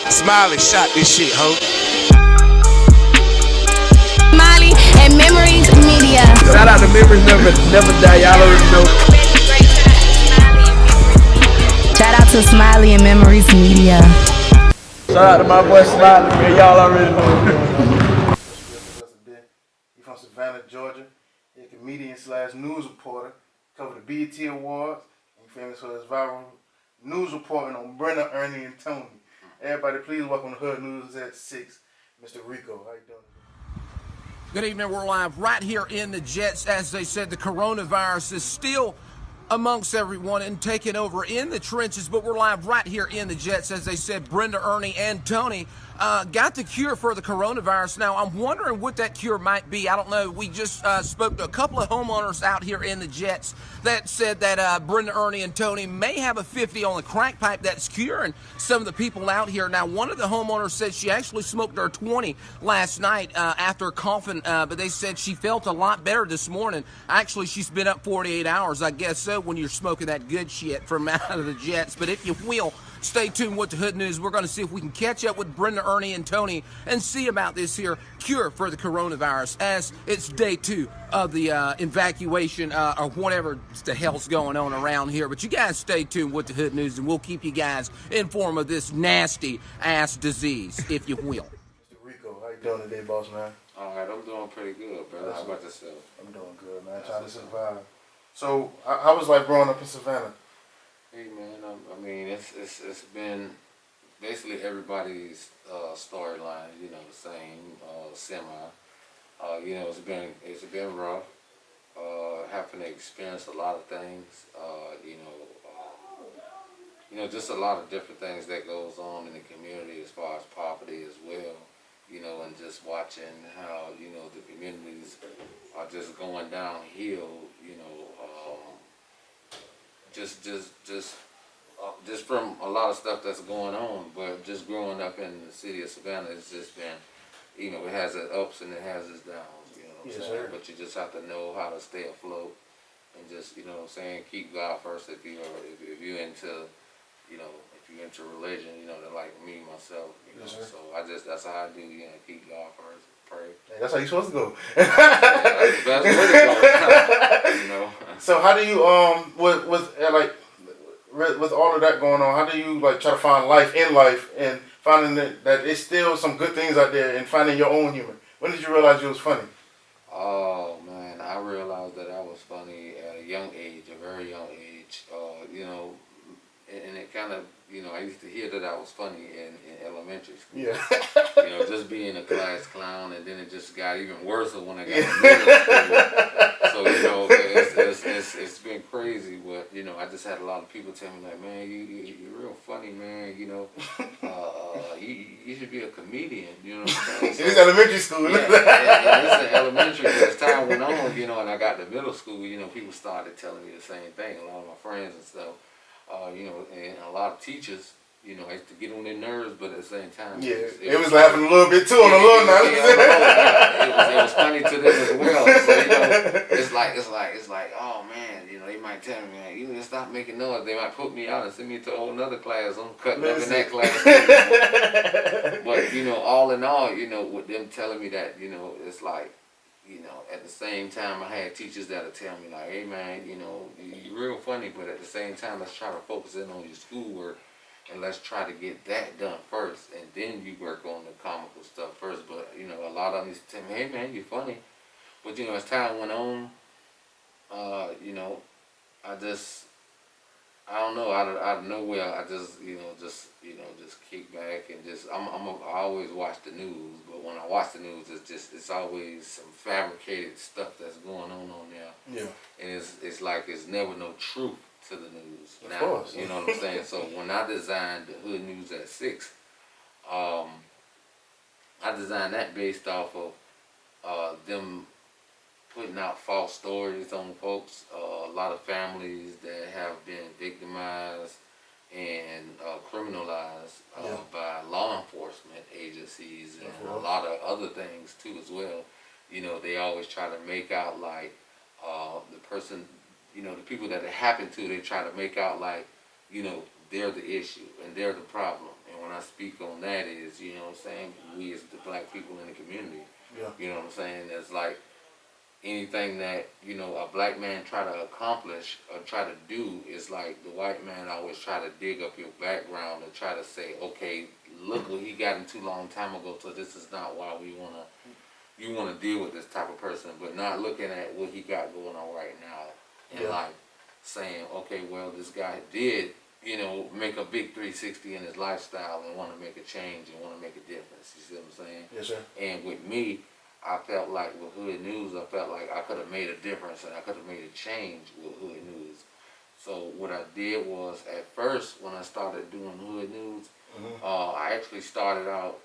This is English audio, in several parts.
Smiley shot this shit, ho. Smiley and Memoriies Media. Shout out to Memoriies Never Die. Y'all already know. Shout out to Smiley and Memoriies Media. Shout out to my boy Smiley, man. Y'all already know. He's from Savannah, Georgia. He's a comedian / news reporter. Covered the BET Awards. He's famous for his viral news reporting on Brenda, Ernie, and Tony. Everybody, please welcome to Hood News at 6, Mr. Rico. How you doing? Good evening. We're live right here in the Jets. As they said, the coronavirus is still amongst everyone and taking over in the trenches, but we're live right here in the Jets. As they said, Brenda, Ernie, and Tony got the cure for the coronavirus. Now, I'm wondering what that cure might be. I don't know. We just spoke to a couple of homeowners out here in the Jets that said that Brenda, Ernie, and Tony may have a 50 on the crack pipe that's curing some of the people out here. Now, one of the homeowners said she actually smoked her 20 last night after coughing, but they said she felt a lot better this morning. Actually, she's been up 48 hours, I guess so, when you're smoking that good shit from out of the Jets. But if you will, stay tuned with the Hood News. We're going to see if we can catch up with Brenda, Ernie, and Tony and see about this here cure for the coronavirus, as it's day 2 of the evacuation or whatever the hell's going on around here. But you guys stay tuned with the Hood News, and we'll keep you guys informed of this nasty ass disease, if you will. Mr. Rico, how you doing today, boss man? All right, I'm doing pretty good, brother. How about yourself? I'm doing good, man. Trying to survive. So, how was life growing up in Savannah? Hey, man. I mean, it's been basically everybody's storyline. You know, the same semi. You know, it's been rough. Having to experience a lot of things. You know, just a lot of different things that goes on in the community as far as poverty as well. You know, and just watching how, you know, the communities are just going downhill, you know, just from a lot of stuff that's going on. But just growing up in the city of Savannah, it's just been, you know, it has its ups and it has its downs, you know what I'm saying? But you just have to know how to stay afloat and just, you know what I'm saying, keep God first if you're into, you know, if you're into religion, you know, like me, myself, you know, so that's how I do, you know, keep God first, pray. Hey, that's how you're supposed to go. That's the best way to go, you know. So how do you, with all of that going on, how do you, like, try to find life in life and finding that it's still some good things out there and finding your own humor? When did you realize you was funny? Oh, man, I realized that I was funny at a young age, a very young age, you know, and it kind of, you know, I used to hear that I was funny in elementary school. Yeah. You know, just being a class clown, and then it just got even worse when I got to middle school. So, you know, it's been crazy, but, you know, I just had a lot of people tell me, like, man, you're real funny, man, you know, you should be a comedian, you know what I'm saying? So, it's elementary school. Yeah, this is elementary, but as time went on, you know, and I got to middle school, you know, people started telling me the same thing, a lot of my friends and stuff. You know, and a lot of teachers, you know, I used to get on their nerves, but at the same time, it was laughing a little bit too on the little night. It was funny to them as well. So, you know, it's like, oh man, you know, they might tell me, man, you need to stop making noise. They might put me out and send me to a whole nother class. I'm cutting up in that class. You know? But you know, all in all, you know, with them telling me that, you know, it's like, you know, at the same time, I had teachers that'll tell me, like, hey, man, you know, you're real funny, but at the same time, let's try to focus in on your schoolwork, and let's try to get that done first, and then you work on the comical stuff first. But, you know, a lot of them used to tell me, hey, man, you're funny. But, you know, as time went on, you know, I don't know, out of nowhere, I just kick back and I always watch the news, but when I watch the news, it's always some fabricated stuff that's going on there. Yeah. And it's like it's never no truth to the news. Of now, course. you know what I'm saying? So when I designed the Hood News at 6, I designed that based off of them putting out false stories on folks, a lot of families that have been victimized and criminalized by law enforcement agencies and a lot of other things too as well. You know, they always try to make out like the person, you know, the people that it happened to, they try to make out like, you know, they're the issue and they're the problem. And And when I speak on that is, you know what I'm saying, we as the black people in the community, you know what I'm saying, it's like anything that, you know, a black man try to accomplish or try to do is like the white man always try to dig up your background and try to say, okay, look what he got into a long time ago, so this is not why you want to deal with this type of person, but not looking at what he got going on right now and like saying, okay, well, this guy did, you know, make a big 360 in his lifestyle and want to make a change and want to make a difference. You see what I'm saying? Yes, sir. And with me, I felt like with Hood News, I felt like I could have made a difference and I could have made a change with Hood News. So what I did was, at first, when I started doing Hood News, I actually started out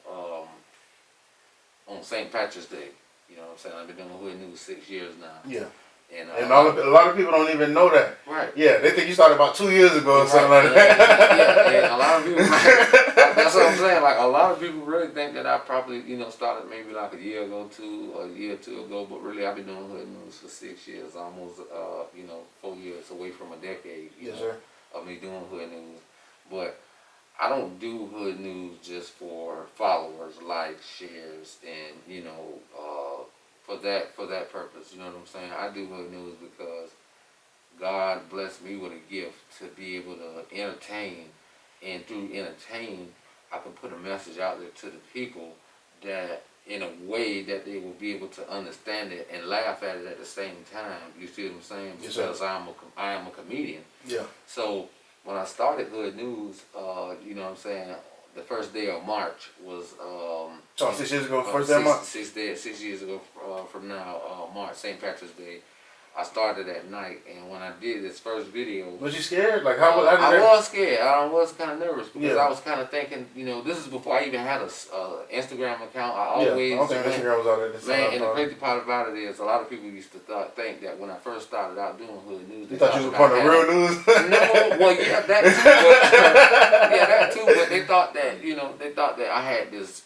on St. Patrick's Day. You know what I'm saying? I've been doing Hood News 6 years now. Yeah. And a lot of people don't even know that. Right. Yeah, they think you started about 2 years ago or something like that. Yeah, and a lot of people, that's what I'm saying. Like, a lot of people really think that I probably, you know, started maybe like a year ago, or a year or two ago, but really I've been doing Hood News for 6 years, almost, you know, 4 years away from a decade, you know, of me doing Hood News. But I don't do Hood News just for followers, likes, shares, and, you know, for that purpose, you know what I'm saying? I do Hood News because God blessed me with a gift to be able to entertain, and through entertain, I can put a message out there to the people that in a way that they will be able to understand it and laugh at it at the same time. You see what I'm saying? Because I am a comedian. Yeah. So when I started Hood News, you know what I'm saying, the first day of March was 6 years ago, first day of March? 6 years ago from now, March, St. Patrick's Day. I started at night, and when I did this first video... Was you scared? Like, how did I was scared. I was kind of nervous because I was kind of thinking, you know, this is before I even had a Instagram account. I always... I don't think Instagram was out there this time. Man, and the crazy part about it is a lot of people used to think that when I first started out doing Hood News... They thought you was part of real news? No, well, yeah, that too. But, yeah, that too, but they thought that I had this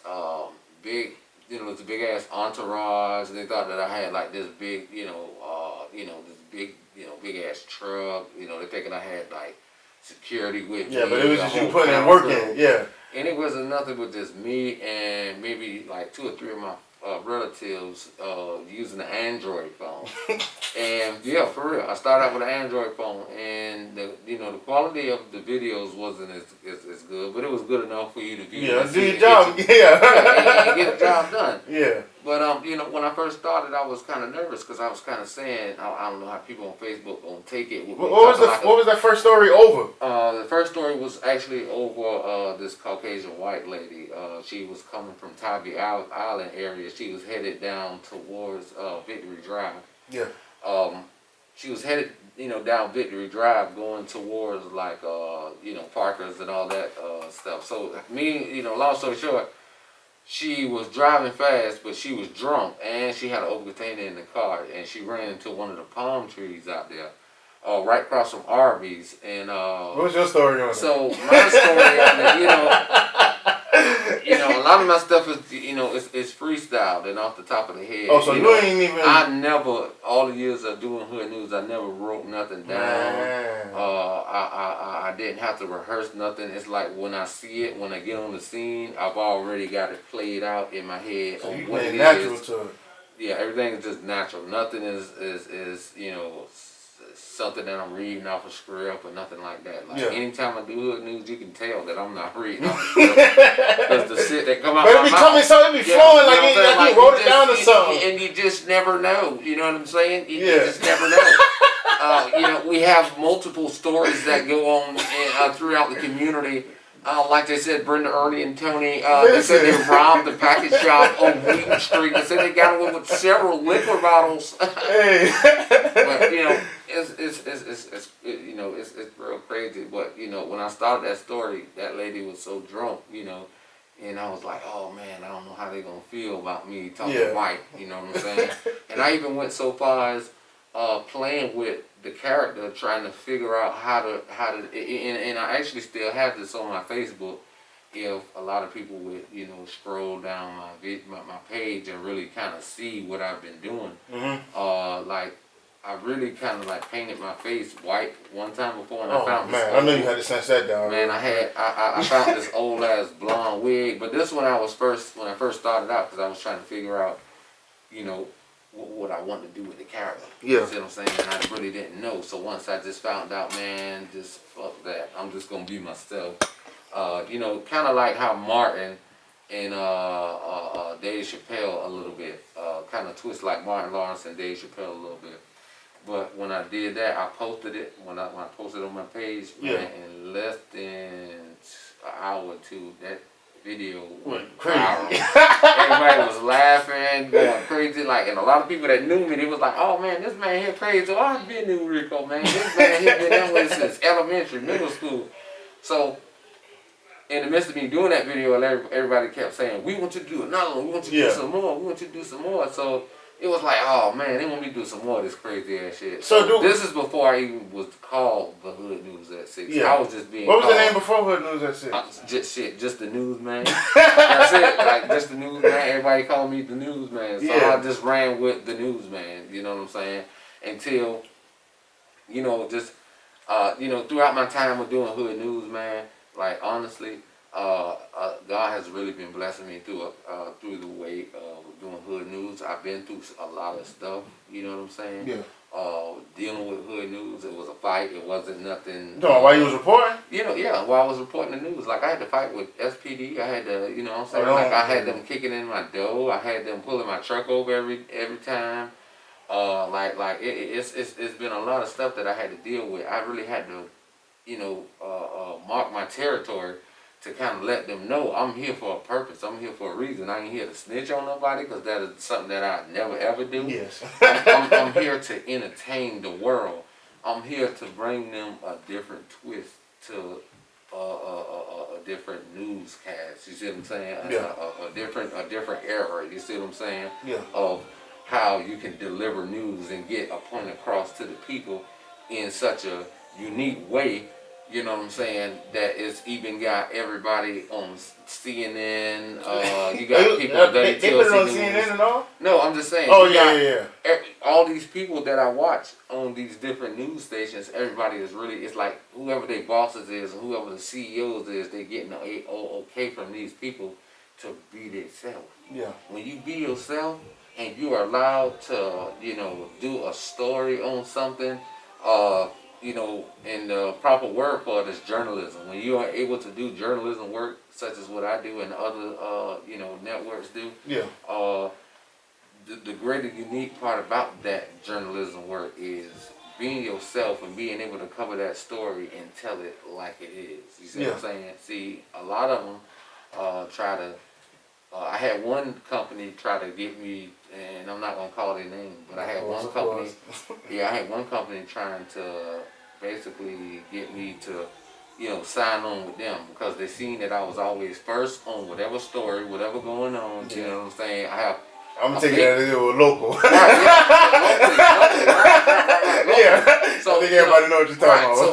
big... You know, this big ass entourage. They thought that I had like this big, this big, big ass truck. You know, they thinking I had like security with me. Yeah, but it was just you putting in work in. Yeah. And it wasn't nothing but just me and maybe like 2 or 3 of my relatives using an Android phone. And yeah, for real, I started out with an Android phone, and the quality of the videos wasn't as good, but it was good enough for you to view. Yeah, do your job. And get the job done. Yeah. But when I first started, I was kind of nervous because I was kind of saying, I don't know how people on Facebook gonna take it. What was that first story over? The first story was actually over this Caucasian white lady. She was coming from Tybee Island area. She was headed down towards Victory Drive. Yeah. She was headed, down Victory Drive, going towards like, Parkers and all that stuff. So long story short, she was driving fast, but she was drunk, and she had an open container in the car, and she ran into one of the palm trees out there, right across from Arby's. And what was your story on it? So my story on it, a lot of my stuff is it's freestyled and off the top of the head. Oh, so you ain't even... I never, all the years of doing Hood News, I never wrote nothing down. I didn't have to rehearse nothing. It's like when I see it, when I get on the scene, I've already got it played out in my head. So you went natural to it. Yeah, everything is just natural. Nothing is something that I'm reading off a script or nothing like that. Like anytime I do Hood News, you can tell that I'm not reading off a script. Because the shit that come out but it be coming, so it be flowing like you wrote it down or something. And you just never know. You know what I'm saying? You just never know. We have multiple stories that go on throughout the community. Like they said, Brenda, Ernie, and Tony, they said they robbed the package shop on Wheaton Street. They said they got away with several liquor bottles. Hey. But, it's real crazy. But, when I started that story, that lady was so drunk, and I was like, oh, man, I don't know how they're going to feel about me talking white, you know what I'm saying? And I even went so far as playing with the character, trying to figure out how to and I actually still have this on my Facebook. If a lot of people would scroll down my page and really kind of see what I've been doing, like I really kind of like painted my face white one time before, and I Oh found man, this I know you had to sense that down. man, I found this old ass blonde wig, but this when I first started out, because I was trying to figure out, you know, what I wanted to do with the character. Yeah. You see what I'm saying? And I really didn't know. So once I just found out, man, just fuck that. I'm just gonna be myself. You know, kind of like how Martin and Dave Chappelle a little bit, kind of twist like Martin Lawrence and Dave Chappelle a little bit. But when I did that, I posted it. When I posted it on my page, man, in less than an hour or two, that video went crazy. Everybody was laughing, going crazy. Like, and a lot of people that knew me, they was like, "Oh man, this man here crazy. Oh, I've been knew Rico, man. This man here been that way since elementary, middle school." So, in the midst of me doing that video, everybody kept saying, "We want you to do another one. We want you to do some more. We want you to do some more." So it was like, oh man, they want me to do some more of this crazy ass shit. So this is before I even was called the Hood News at 6. Yeah. I was just being. What was the name before Hood News at 6? Just the news man. That's it. Like just the news man. Everybody called me the news man. So I just ran with the news man. You know what I'm saying? Until, you know, just you know, throughout my time of doing Hood News, man, like honestly, God has really been blessing me through the way of doing Hood News. I've been through a lot of stuff, you know what I'm saying? Yeah. Dealing with Hood News, it was a fight. It wasn't nothing. While you was reporting? You know, yeah, while I was reporting the news. Like, I had to fight with SPD. I had to, you know what I'm saying? Like, I had them kicking in my door. I had them pulling my truck over every time. It's been a lot of stuff that I had to deal with. I really had to, you know, mark my territory to kind of let them know I'm here for a purpose. I'm here for a reason. I ain't here to snitch on nobody, because that is something that I never ever do. Yes. I'm here to entertain the world. I'm here to bring them a different twist to a different newscast. You see what I'm saying? Yeah. A different era. You see what I'm saying? Yeah. Of how you can deliver news and get a point across to the people in such a unique way. You know what I'm saying? That it's even got everybody on CNN. You got people that they put it on CNN and all? No, I'm just saying. Oh yeah. All these people that I watch on these different news stations, everybody is really. It's like whoever their bosses is, and whoever the CEOs is, they're getting okay from these people to be themselves. Yeah. When you be yourself and you are allowed to, you know, do a story on something. You know, and the proper word for it is journalism. When you are able to do journalism work, such as what I do and other, you know, networks do, the greater unique part about that journalism work is being yourself and being able to cover that story and tell it like it is. You see what I'm saying? See, a lot of them try to. I had one company try to get me, and I'm not gonna call their name, but I had one company. I had one company trying to basically get me to, you know, sign on with them, because they seen that I was always first on whatever story, whatever going on. You know what I'm saying? I'm gonna take it as a local. Locally. So I think everybody know what you're talking about. So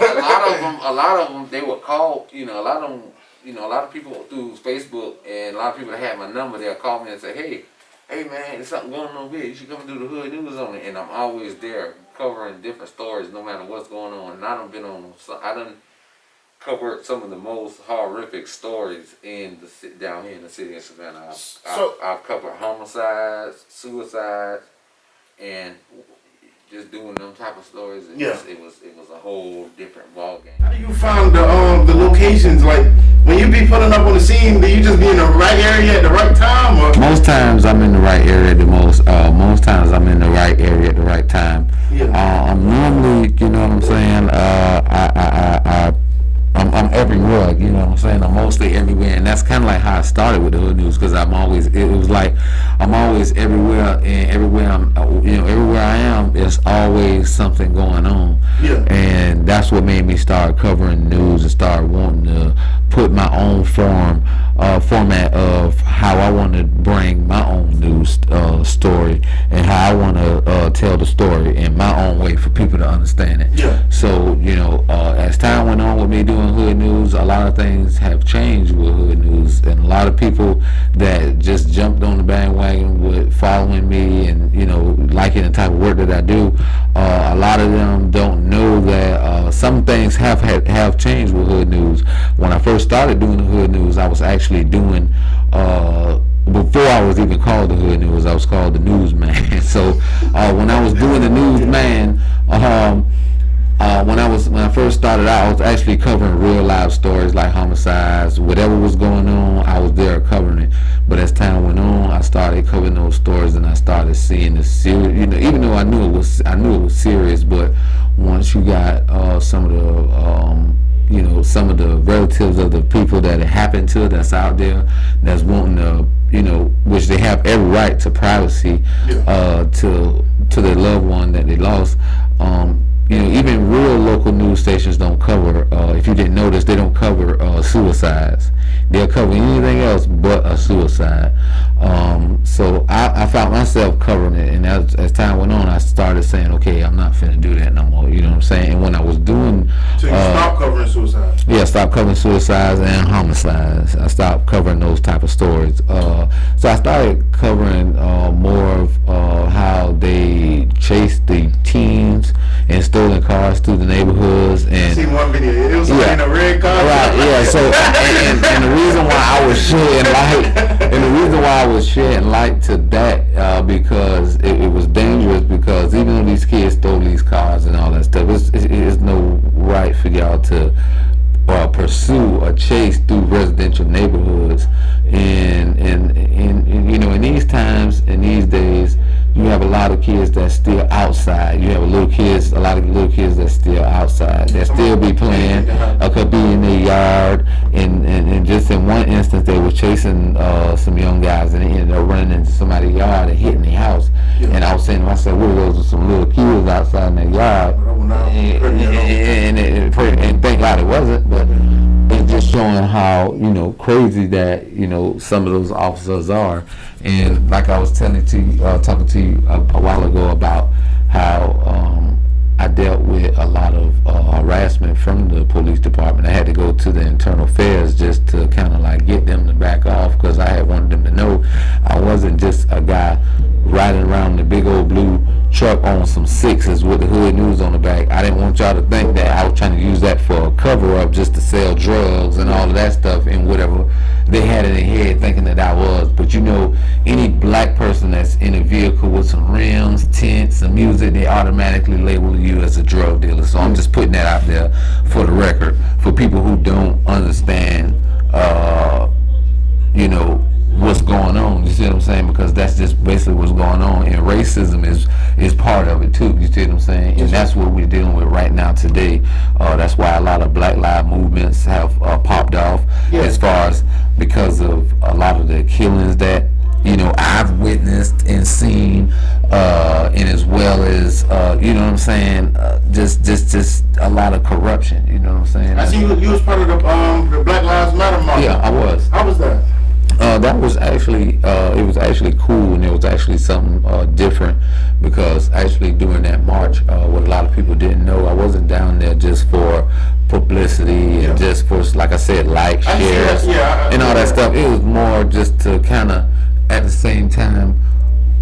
a lot of them, they would call. You know, a lot of them. You know, a lot of people through Facebook and a lot of people that had my number, they'll call me and say, hey man, there's something going on here. You should come and do the Hood News on it. And I'm always there covering different stories no matter what's going on. And I done covered some of the most horrific stories down here in the city of Savannah. I've covered homicides, suicides, and just doing them type of stories. It was a whole different ball game. How do you find the locations? Like, when you be pulling up on the scene, do you just be in the right area at the right time? Or? Most times I'm in the right area most times I'm in the right area at the right time. I'm normally, you know what I'm saying, I'm everywhere, you know what I'm saying? I'm mostly everywhere, and that's kind of like how I started with the Hood News, because I'm always everywhere, and everywhere I am, there's always something going on. And that's what made me start covering news and start wanting to put my own format of how I want to bring my own news story, and how I want to tell the story in my own way for people to understand it. So, you know, as time went on with me doing Hood News, a lot of things have changed with Hood News, and a lot of people that just jumped on the bandwagon with started following me and liking the type of work that I do. A lot of them don't know that some things have changed with Hood News. When I first started doing the Hood News, I was actually doing before I was even called the Hood News, I was called the Newsman. So when I was doing the Newsman, when I first started out, I was actually covering real live stories like homicides, whatever was going on, I was there covering it. But as time went on, I started covering those stories, and I started seeing the serious. Even though I knew it was serious, but once you got some of the relatives of the people that it happened to, that's out there, that's wanting to, which they have every right to privacy, to their loved one that they lost. Even real local news stations don't cover, if you didn't notice, they don't cover suicides. They'll cover anything else but a suicide. So I found myself covering it, and as time went on, I started saying, okay, I'm not finna do that no more, you know what I'm saying? And when I was doing... So you stopped covering suicides? Yeah, I stopped covering suicides and homicides. I stopped covering those type of stories. So I started covering more of how they chased the teens and stolen cars through the neighborhoods. And I seen one video. It was in a red car. Right. Yeah. So and the reason why I was shedding light, to that because it was dangerous, because even though these kids stole these cars and all that stuff, it's no right for y'all to pursue a chase through residential neighborhoods. And in these times, in these days, you have a lot of kids that's still outside. You have a lot of little kids that's still outside. They still be playing, could be in their yard. And just in one instance, they were chasing some young guys, and they ended up running into somebody's yard and hitting their house. Yeah. And I was saying to myself, well, those are some little kids outside in their yard. And thank God it wasn't, but it's just showing how, crazy that, some of those officers are. And like I was talking to you a while ago about how I dealt with a lot of harassment from the police department. I had to go to the internal affairs just to kind of like get them to back off, because I had wanted them to know I wasn't just a guy riding around the big old blue truck on some sixes with the Hood News on the back. I didn't want y'all to think that I was trying to use that for a cover up just to sell drugs and all of that stuff and whatever they had in their head thinking that I was. But any black person that's in a vehicle with some rims, tents, some music, they automatically label you as a drug dealer. So I'm just putting that out there for the record, for people who don't understand what's going on. You see what I'm saying? Because that's just basically what's going on, and racism is part of it too. You see what I'm saying? And that's what we're dealing with right now today. That's why a lot of Black Lives movements have popped off, as far as because of a lot of the killings that I've witnessed and seen, and as well as what I'm saying, just a lot of corruption. You know what I'm saying? I see you was part of the Black Lives Matter march. Yeah, I was. How was that? That was actually it was actually cool, and it was actually something different, because actually during that march, what a lot of people didn't know, I wasn't down there just for publicity and just for, like I said, shares and all that stuff. It was more just to kind of at the same time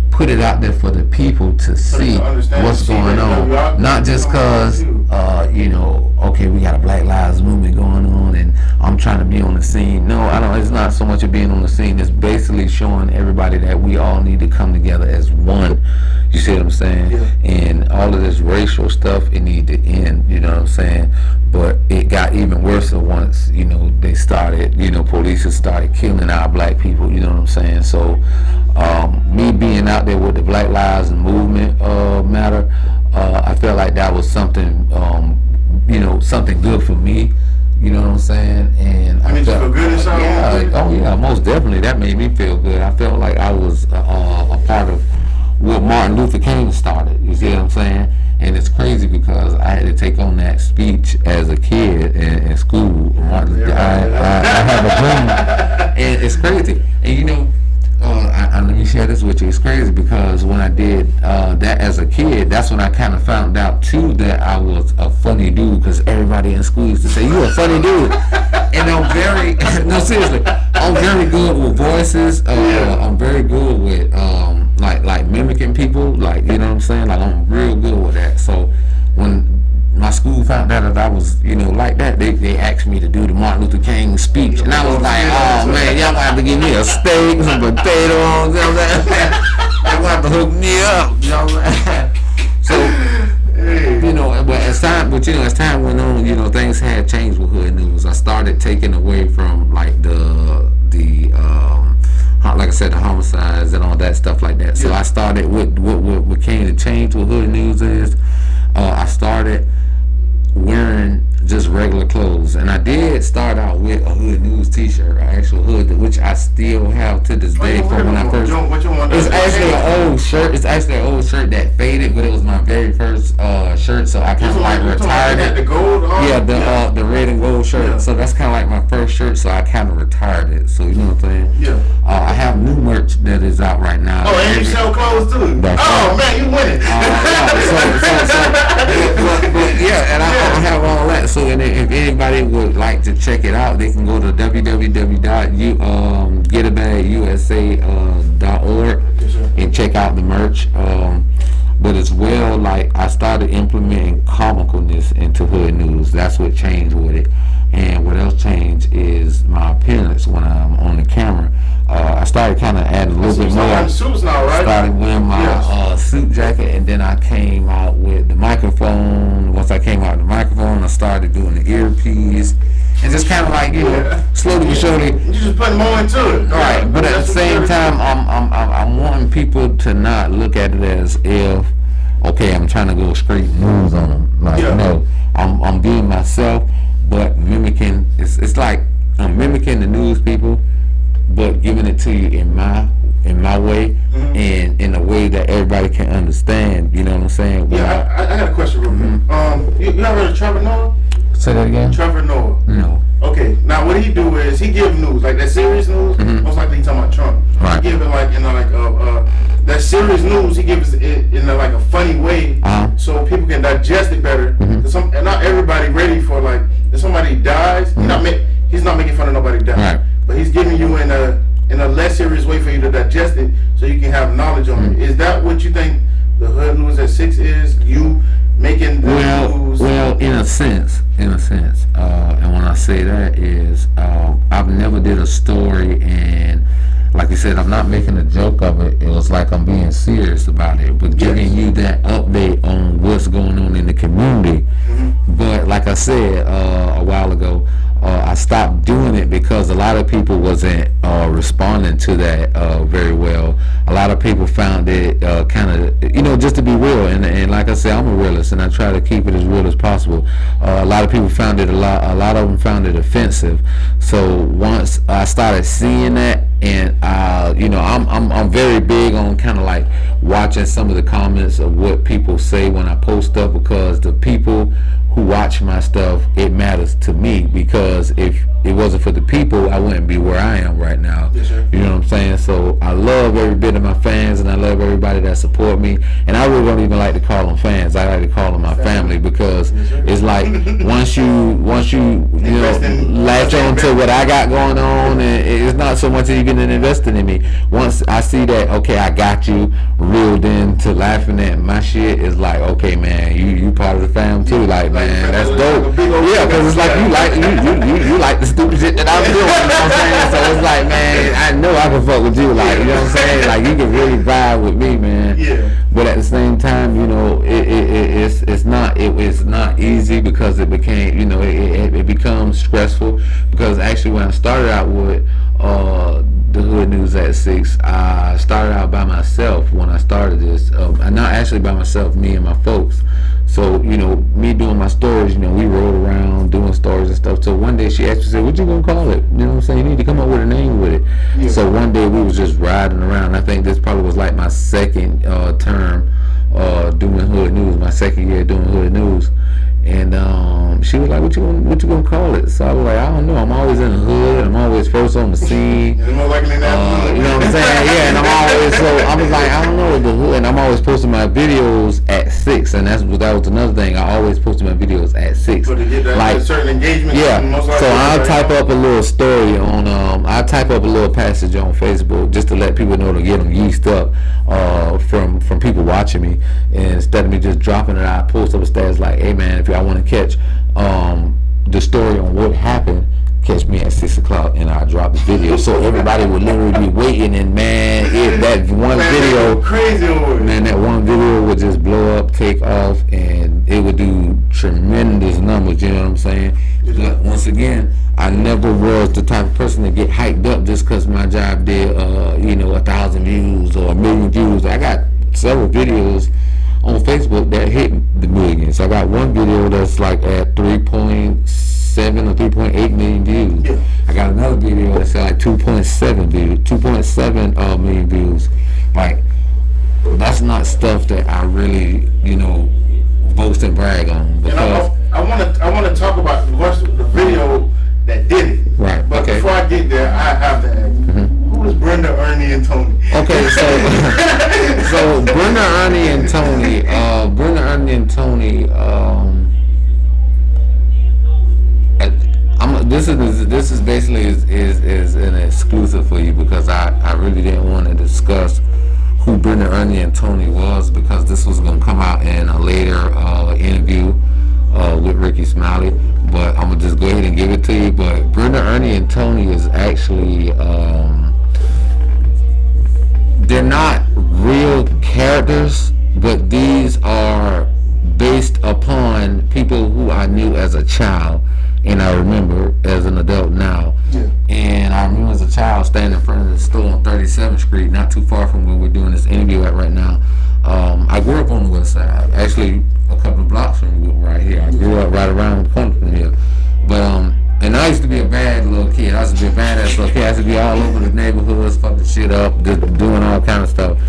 put it out there for the people to see what's going on. Not just because, okay, we got a Black Lives Movement going on and I'm trying to be on the scene. No, it's not so much of being on the scene. It's basically showing everybody that we all need to come together as one. You see what I'm saying? Yeah. And all of this racial stuff, it need to end, you know what I'm saying? But it got even worse once, they started, police started killing our black people, you know what I'm saying? So, me being out there with the Black Lives Movement matter, I felt like that was something, something good for me. You know what I'm saying? And I felt, feel good inside? Yeah, most definitely. That made me feel good. I felt like I was a part of what Martin Luther King started. You see what I'm saying? And it's crazy because I had to take on that speech as a kid in school. I have a dream, and it's crazy. And let me share this with you. It's crazy because when I did that as a kid, that's when I kind of found out too that I was a funny dude, because everybody in school used to say, "You a funny dude." And I'm very, no, seriously, I'm very good with voices. I'm very good with like mimicking people, like, you know what I'm saying? Like, I'm real good with that. So when my school found out that I was, like that, they asked me to do the Martin Luther King speech, and I was like, oh man, y'all gonna have to give me a steak, some potatoes, you know what I'm saying? Y'all gonna have to hook me up, you know what I'm saying? So, but as time went on, things had changed with Hood News. I started taking away from like the like I said, the homicides and all that stuff like that. So I started with what came to change with Hood News is I started wearing just regular clothes, and I did start out with a Hood News t-shirt, an actual hood, which I still have to this day from when I first. It's actually an old shirt. It's actually an old shirt that faded, but it was my very first shirt, so I kind of like retired it. The gold on? The red and gold shirt. Yeah. So that's kind of like my first shirt, so I kind of retired it. So you know what I'm saying? Yeah. I have new merch that is out right now. Oh, and you sell clothes too? Man, you winning. Yeah, and I have all that. So if anybody would like to check it out, they can go to www.getabagUSA.org and check out the merch. But as well, like, I started implementing comicalness into Hood News. That's what changed with it. And what else changed is my appearance when I'm on the camera. I started kind of adding a little bit more. Suits now, right? Started wearing my suit jacket, and then I came out with the microphone. Once I came out with the microphone, I started doing the earpiece, and just kind of like slowly but surely. You just putting more into it, right? But at the same time, I'm wanting people to not look at it as if, okay, I'm trying to go straight news on them. Like, no, I'm being myself, but mimicking. It's like I'm mimicking the news people, but giving it to you in my way, and in a way that everybody can understand. You know what I'm saying? Yeah, I got a question real quick. You ever heard of Trevor Noah? Say that again? Trevor Noah. No. Okay, now what he do is he give news, like that serious news. Most likely he talking about Trump. Right. He give it like that serious news. He gives it in like a funny way, so people can digest it better. And not everybody ready for, like, if somebody dies, he's not making fun of nobody dying. Right. But he's giving you in a less serious way for you to digest it, so you can have knowledge on it. Is that what you think the Hood News at 6 is? You making the news? Well, in a sense. And when I say that is, I've never did a story, and like you said, I'm not making a joke of it. It was like I'm being serious about it, but giving you that update on what's going on in the community. But like I said a while ago, I stopped doing it because a lot of people wasn't responding to that very well. A lot of people found it kind of, just to be real, and like I said, I'm a realist, and I try to keep it as real as possible. A lot of people found it a lot of them found it offensive. So once I started seeing that, and I'm very big on kind of like watching some of the comments of what people say when I post stuff, because the people who watch my stuff, it matters to me, because if it wasn't for the people, I wouldn't be where I am right now. Yes, sir. You know what I'm saying? So I love every bit of my fans, and I love everybody that support me, and I really don't even like to call them fans. I like to call them my family, because it's like once you latch on to what I got going on, and it's not so much that you're getting invested in me. Once I see that, okay, I got you reeled into laughing at my shit, it's like, okay, man, you part of the fam too. Like, man, that's dope. Yeah, because it's like you like the stupid shit that I'm doing. You know what I'm saying? So it's like, man, I know I can fuck with you. Like, you know what I'm saying? Like, you can really vibe with me, man. Yeah. But at the same time, it's not easy, because it became, it becomes stressful, because actually when I started out with the Hood News at 6, I started out by myself when I started this. Not actually by myself, me and my folks. So, me doing my stories, we rode around doing stories and stuff. So one day she actually said, what you gonna call it? You know what I'm saying? You need to come up with a name with it. Yeah. So one day we was just riding around. I think this probably was like my second term doing Hood News, my second year doing Hood News. And she was like, what you gonna call it? So I was like, I don't know. I'm always in the hood. I'm always first on the scene. More likely than that. You know what I'm saying? Yeah, and I was like, I don't know. with the hood, and I'm always posting my videos at 6, and that was another thing. I always posted my videos at 6. So to get that like certain engagement. yeah. So I'll type up a little story on I'll type up a little passage on Facebook just to let people know, to get them yeased up from people watching me, and instead of me just dropping it, I post up a status like, hey man, if y'all want to catch the story on what happened, catch me at 6 o'clock, and I drop the video. So everybody would literally be waiting, and man, that one video, crazy man, that one video would just blow up, take off, and it would do tremendous numbers. You know what I'm saying? But once again, I never was the type of person to get hyped up just because my job did 1,000 views or 1,000,000 views. I got several videos on Facebook that hit the millions. I got one video that's like at 3.7 or 3.8 million views. Yeah. I got another video that's at like 2.7 million views. Like, that's not stuff that I really, boast and brag on. Because I want to talk about the video that did it. Right. But okay. before I get there, I have to ask, who is Brenda, Ernie, and Tony? Okay, so Brenda, Ernie, and Tony. This is basically is an exclusive for you, because I really didn't want to discuss who Brenda, Ernie, and Tony was, because this was going to come out in a later interview with Ricky Smiley. But I'm gonna just go ahead and give it to you. But Brenda, Ernie, and Tony is actually they're not real characters, but these are based upon people who I knew as a child, and I remember as an adult now. Yeah. And I remember as a child standing in front of the store on 37th Street, not too far from where we're doing this interview at right now. I grew up on the west side, actually a couple of blocks from right here. I grew up right around the corner from here. But and I used to be a bad little kid. I used to be a badass little kid. I used to be all over the neighborhoods, fucking shit up, just doing all kind of stuff.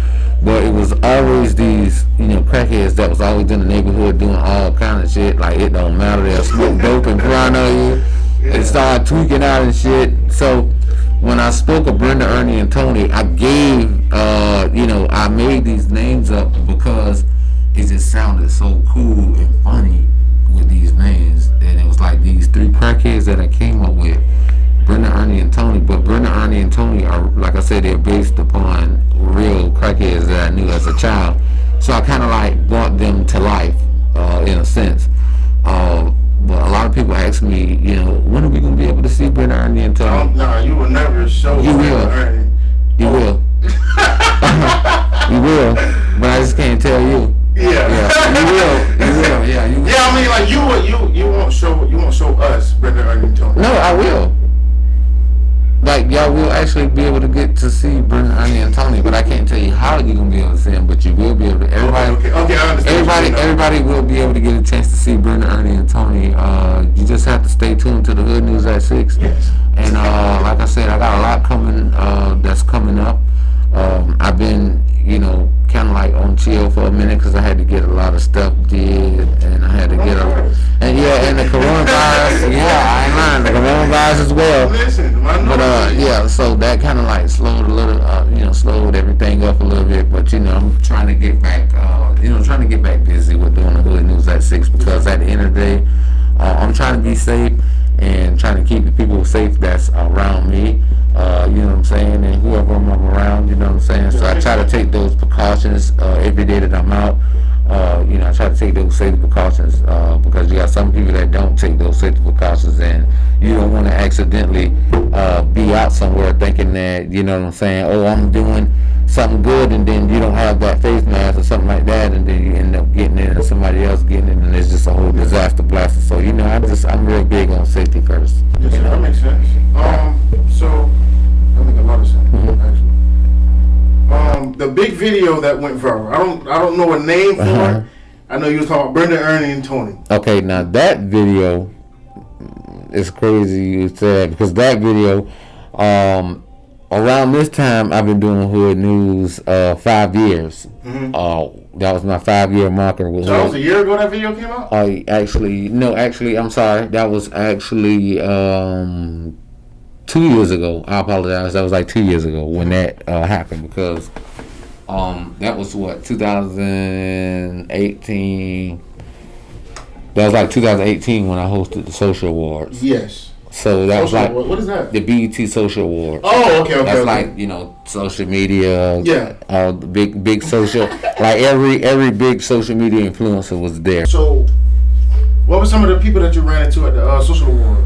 But it was always these, crackheads that was always in the neighborhood doing all kind of shit. Like, it don't matter. They'll smoke dope and crying on you. They start tweaking out and shit. So when I spoke of Brenda, Ernie, and Tony, I gave, I made these names up because it just sounded so cool and funny with these names. And it was like these 3 crackheads that I came up with, Brenda, Ernie, and Tony. But Brenda, Ernie, and Tony are, like I said, they're based upon real crackheads that I knew as a child. So I kind of like brought them to life, in a sense. But a lot of people ask me, when are we going to be able to see Brenda, Ernie, and Tony? No, you will never show You will. Ernie. You will. You will. But I just can't tell you. Yeah. You will. Yeah, you will. Yeah, I mean, like, you won't show us Brenda, Ernie, and Tony. No, I will. Like, y'all will actually be able to get to see Brenda, Ernie, and Tony, but I can't tell you how you're gonna be able to see them. But you will be able to. Everybody, okay, I understand. Everybody will be able to get a chance to see Brenda, Ernie, and Tony. You just have to stay tuned to the Hood News at 6. Yes. And like I said, I got a lot coming. That's coming up. I've been, kind of like on chill for a minute because I had to get a lot of stuff did, and I had to get and the coronavirus. Yeah, I ain't lying. The coronavirus as well. Listen, But so that kind of like slowed a little, slowed everything up a little bit. But I'm trying to get back, trying to get back busy with doing the Hood News at 6, because at the end of the day, I'm trying to be safe and trying to keep the people safe that's around me. You know what I'm saying, and whoever I'm around, you know what I'm saying. So I try to take those precautions every day that I'm out. I try to take those safety precautions because you got some people that don't take those safety precautions, and you don't want to accidentally be out somewhere thinking that, you know what I'm saying, oh, I'm doing something good, and then you don't have that face mask or something like that, and then you end up getting it and somebody else getting it, and it's just a whole disaster blaster. So I'm real big on safety first. Yes, that makes sense. So that makes a lot of sense, actually. The big video that went viral, I don't know a name for it. I know you was talking about Brenda, Ernie, and Tony. Okay, now that video is crazy you said, because that video, around this time I've been doing Hood News 5 years. That was my 5-year marker. So that was a year ago that video came out? Actually, I'm sorry. That was actually 2 years ago. I apologize. That was like 2 years ago when that happened, because That was what 2018. That was like 2018 when I hosted the Social Awards. Yes. So that was like what is that? The BET Social Awards. Oh, okay. That's like social media. Yeah. Big social. Like every big social media influencer was there. So, what were some of the people that you ran into at the Social Awards?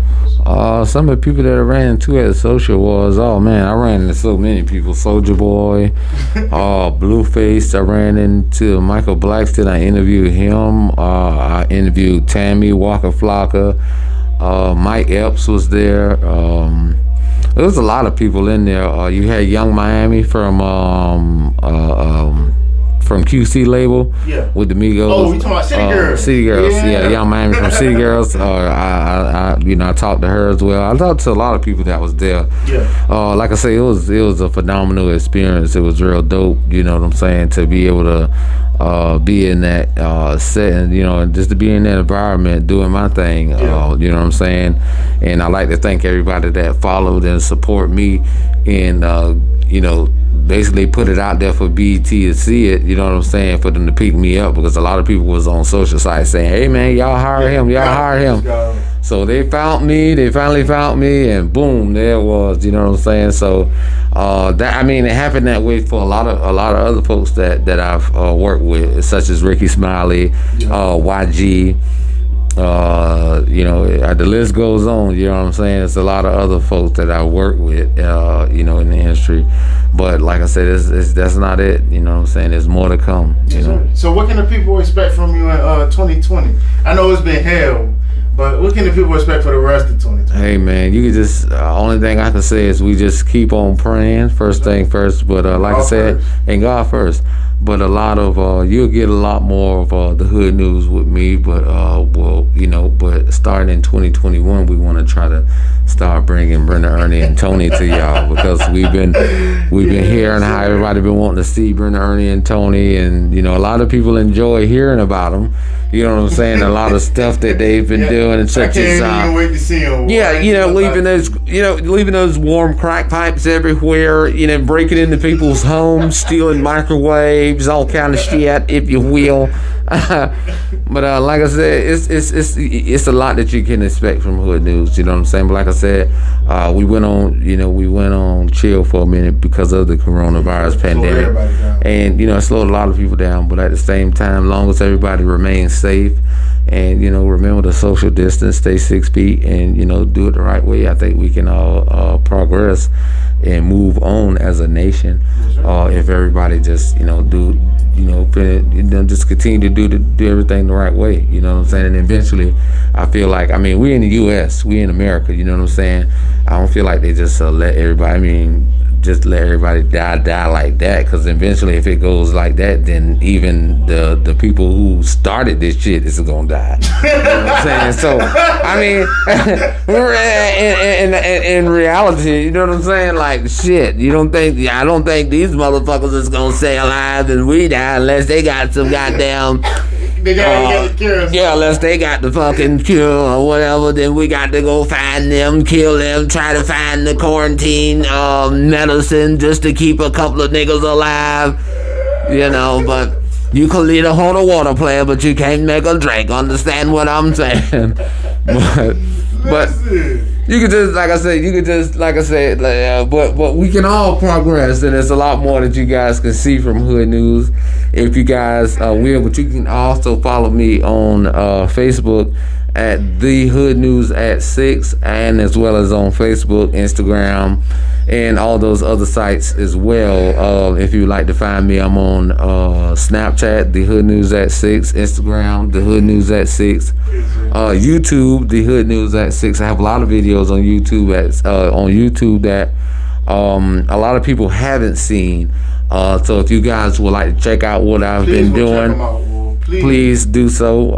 Some of the people that I ran into at the Social Awards. Oh man, I ran into so many people. Soulja Boy, Blueface. I ran into Michael Blackston. I interviewed him. I interviewed Tammy Walker Flocka. Mike Epps was there. There was a lot of people in there. You had Young Miami from QC label. Yeah. With the Migos. Oh, we talking about City Girls. City Girls. Yeah, Young Miami from City Girls. I talked to her as well. I talked to a lot of people that was there. Yeah. Like I say, it was a phenomenal experience. It was real dope. You know what I'm saying? To be able to be in that setting, and just to be in that environment, doing my thing. Yeah. You know what I'm saying? And I like to thank everybody that followed and support me, and basically put it out there for BET to see it. You know what I'm saying? For them to pick me up, because a lot of people was on social sites saying, "Hey man, y'all hire him, y'all hire him." So they found me. They finally found me, and boom, there it was. You know what I'm saying? So it happened that way for a lot of other folks that I've worked with, such as Ricky Smiley, YG. The list goes on. You know what I'm saying? It's a lot of other folks that I work with, in the industry. But like I said, that's not it. You know what I'm saying? There's more to come. You know? So what can the people expect from you in 2020? I know it's been hell, but what can the people expect for the rest of 2020? Hey man, you can just only thing I can say is we just keep on praying. First thing first. But like I said, and God first. But a lot of you'll get a lot more of the hood news with me. But but starting in 2021, we want to try to start bringing Brenda, Ernie, and Tony to y'all, because we've been hearing how everybody been wanting to see Brenda, Ernie, and Tony, and a lot of people enjoy hearing about them. You know what I'm saying? A lot of stuff that they've been doing, and such as I can't even wait to see them. leaving those warm crack pipes everywhere. Breaking into people's homes, stealing microwaves, all kind of shit, if you will. But like I said, it's a lot that you can expect from Hood News. You know what I'm saying? But like I said, we went on chill for a minute because of the coronavirus pandemic, and it slowed a lot of people down. But at the same time, long as everybody remains safe, and remember the social distance, stay 6 feet, and do it the right way, I think we can all progress and move on as a nation. If everybody just just continue to do everything the right way. You know what I'm saying? And eventually, I feel like, we in the U.S., we in America. You know what I'm saying? I don't feel like they just let everybody. Just let everybody die like that, because eventually, if it goes like that, then even the people who started this shit is gonna die. You know what I'm saying? So in reality, you know what I'm saying? Like shit, I don't think these motherfuckers is gonna stay alive and we die unless they got some goddamn. They gotta get the cure. Yeah, unless they got the fucking cure or whatever, then we got to go find them, kill them, try to find the quarantine medicine just to keep a couple of niggas alive. But you can lead a hold of water player, but you can't make a drink. Understand what I'm saying? But you could just, like I said, but we can all progress, and there's a lot more that you guys can see from Hood News if you guys will. But you can also follow me on Facebook at The Hood News at 6, and as well as on Facebook, Instagram, and all those other sites as well. If you'd like to find me, I'm on Snapchat, The Hood News at 6, Instagram, The Hood News at 6, YouTube, The Hood News at 6. I have a lot of videos on YouTube that a lot of people haven't seen. So if you guys would like to check out what I've been doing, please do so.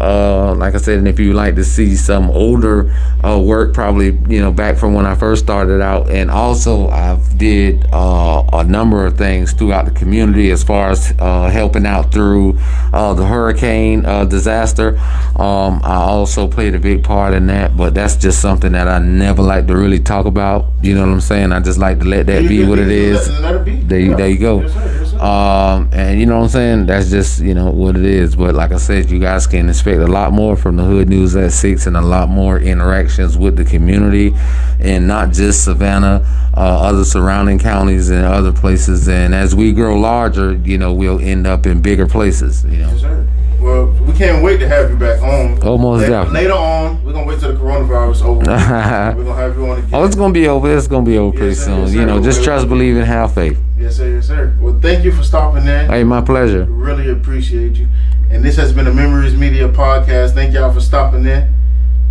Like I said, and if you like to see some older work, probably back from when I first started out, and also I've did a number of things throughout the community as far as helping out through the hurricane disaster. I also played a big part in that, but that's just something that I never like to really talk about. You know what I'm saying? I just like to let that be what it is. Let it be. There you go. Yes, sir. And you know what I'm saying? That's just, what it is. But like I said, you guys can expect a lot more from the Hood News at 6 and a lot more interactions with the community and not just Savannah, other surrounding counties and other places. And as we grow larger, we'll end up in bigger places, Yes, sir. Well, we can't wait to have you back on. Almost definitely. Later on, we're going to wait till the coronavirus over. We're going to have you on again. Oh, it's going to be over. It's going to be over pretty soon. Yes, sir. Just trust, believe, and have faith. Yes, sir. Yes, sir. Well, thank you for stopping in. Hey, my pleasure. Really appreciate you. And this has been a Memoriies Media podcast. Thank y'all for stopping in.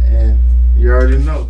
And you already know.